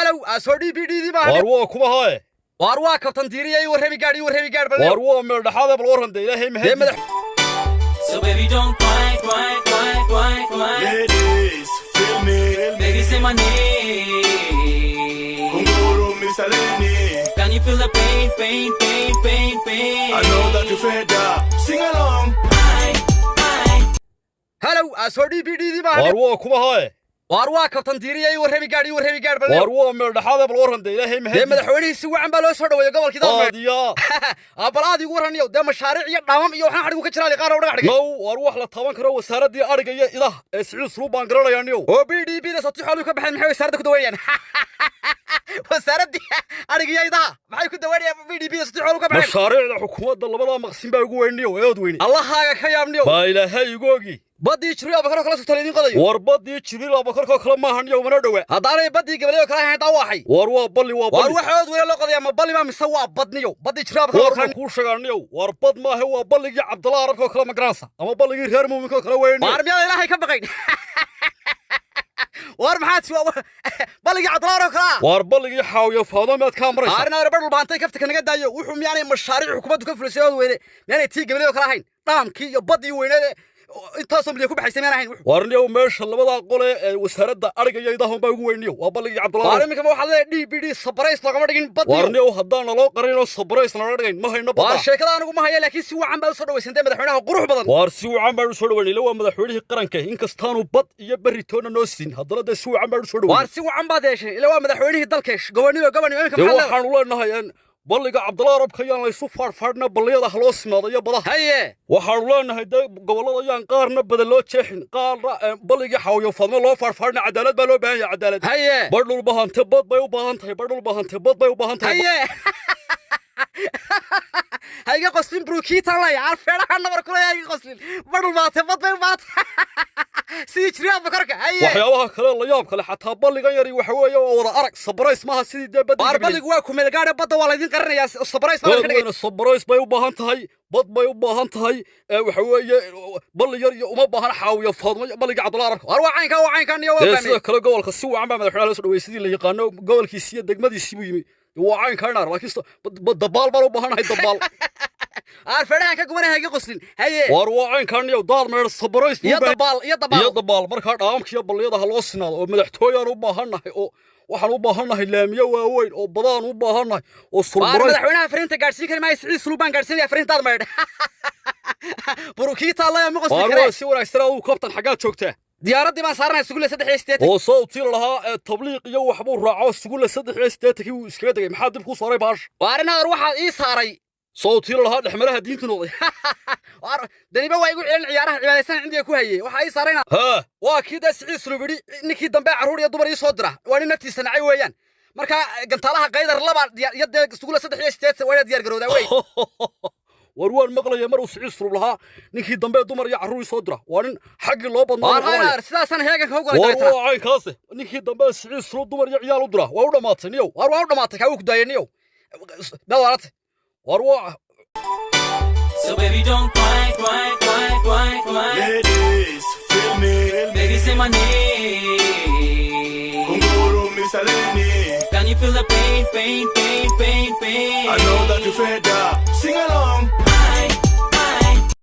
هلو أسودي بدي دي بعد واروا كم هاي واروا كابتن تيري ورهمي قاعد واروا من هذا بالورن ده إلهي مهدي So baby don't cry Ladies, feel me. Baby say my name Kunguru Misaleni. Can you feel the pain I know that you fed up. Sing along. هلو أسودي بدي دي بعد واروا كم هاي واروا كابتن تيري ورهمي قاعد واروا من هذا بالورن ده إلهي مهدي مدحوني سوى عم بالو سودو يا قبل كذا قاضية أبلادي ورهني ده مشاريع يدعم يوحنا حد وكشرا لي قارو رجع نو واروا على طبعا كرو وسارة دي أرجع إذا اسعد سلوبان قرر يعني وبيدي بيدا سطح حلو كبحث محوي سارة كدويان وسارة دي أرجع إذا محوي كدويان بيدي بيدا سطح حلو كبحث مشاريع الحكومة ده الله مقسم بيقول إني ويودويني الله هاك خيامني ما إلهي يقولي بدي يشري أبكر كلا ستالين قضية واربدي تشري أبكر كلا ما هني ومن الدواء هذا بدي قبل كلا هاي تواحي واروا بالي واروا حود ولا قضية ما بالي ما مسوا بدنيو بدي يشري أبكر كلا كل شغالنيو واربد ما هو بالي عبد الله ربك كلا مقرانسة أما بالي غير مو مكلا وين وارمي إلهي كبقين وارمحات شو بالي عبد الله ربك واربلي حاوي فاضل ما تكامرش أنا ربنا البانتي كفتك أنا قد دايو وحوم يعني مشاريع حكومة كفل سياد وين يعني تيجي قبل كلا هين طعم كي بدي وين intaasoo milyan ku baxaysan ahayn warniyow meesha labada qole ee wasaaradda argayaydahan baa ugu weyniyo waa baligi Cabdullaahi warmika waxa la DBD surprise lagama dhigin bad warniyow hadaan loo qarino surprise laga dhigin ma hayno bad waa sheekada anigu ma hayo laakiin si wacan baa soo dhaweysantay madaxweynaha qurux badan war si wacan baa soo dhaweynay waa madaxweynihii qaranka in kastaanu bad iyo baritoona noo siin hadana si wacan baa soo dhaweynay war si wacan baa deeshay ila waa madaxweynihii dalkeesh goboniyo imka maxaa waxaan u leenahay balliga Cabdullaahi rabka yaan la isu farfarna balliyada haloo simaadayo badaha haye waxaan leenahay gobolada yaan qaarna badal loo jeexin qaarna balliga xawiyo fadmo loo farfarna cadaalad baa loo baahan yahay cadaalad haye badhul bahante bad bay u baahan tahay badhul bahante bad bay u baahan tahay haye هاي قصلين بروكيت الله يعرف فعلا نمر كله هاي قصلين بدل ما تبض ما سيجري أبكرك هاي waxyaabaha kale la yaab kale xataa balliga yari waxa weeye wada arag sabrays maaha sidii dabad balliga waa ku meel gaar badda waa la idin qarinayaa sabrays ma ka dhigay sabrays bay u baahan tahay bad bay u baahan tahay waxa weeye balli yar iyo uma baahan xaawiyo fadmo balliga Cabdullaahi rabka war wacaynka iyo waa sida kale gobolka si wacan baa madaxweynaha la soo dhaweeyay sidii la yaqaano gobolkiisa iyo degmadiisa buu yimi وعين كارنار لكن دبال بالو بهنا هاي دبال عارف أنا كقولنا هاي قصلين هاي وعين كارنيو دار من الصبريس يا دبال مركز عامك يا باليضة هالوسنا ومدحتويا ربهنا هاي waxaan u baahanahay laamiyo waaweyn oo badan u baahanahay oo sulbaro madaxweynaha fariinta gaarsiin kari ma isii sulbaan gaarsiinaya fariintaad ma yidhi burukiita Allah ya maqasdi kare si wanaagsan oo kabtan xagaad joogtaa diyaaradii baan saaranay sugulle 3 oo sawtii lahaa tabliiq iyo waxbuu raaco sugulle 3 kii uu iska dagay maxaa dib ku saaray baash waarinaad waxa ii saaray sawtii lahaa dhexmaraha diinta noqday daniba waa igu ciidan ciyaaraha cibaadaysan indiga ku hayay waxa ii saarayna waa kida Siciid Sulubidi ninkii dambe caruur iyo dumar ii soo dira waa nin naftiisa nacay weeyaan marka gantaalaha qaydar laba yadda sugulle 3 waa diyaar garowda way warwaan maqlaya mar uu Siciid Sulub lahaa ninkii dambe dumar iyo caruur ii soo dira waa nin xaqi loo badnaa sidaasan heegan ka go'an waa caynkaas ninkii dambe Siciid Sulub dumar iyo ciyaal u dira waa u dhamaatay niyow waa u dhamaatay ka uu ku daayay niyow dawaarat So baby don't cry Ladies, feel me. Baby say my name Kunguru Misaleni. Can you feel the pain I know that you fed up. Sing along.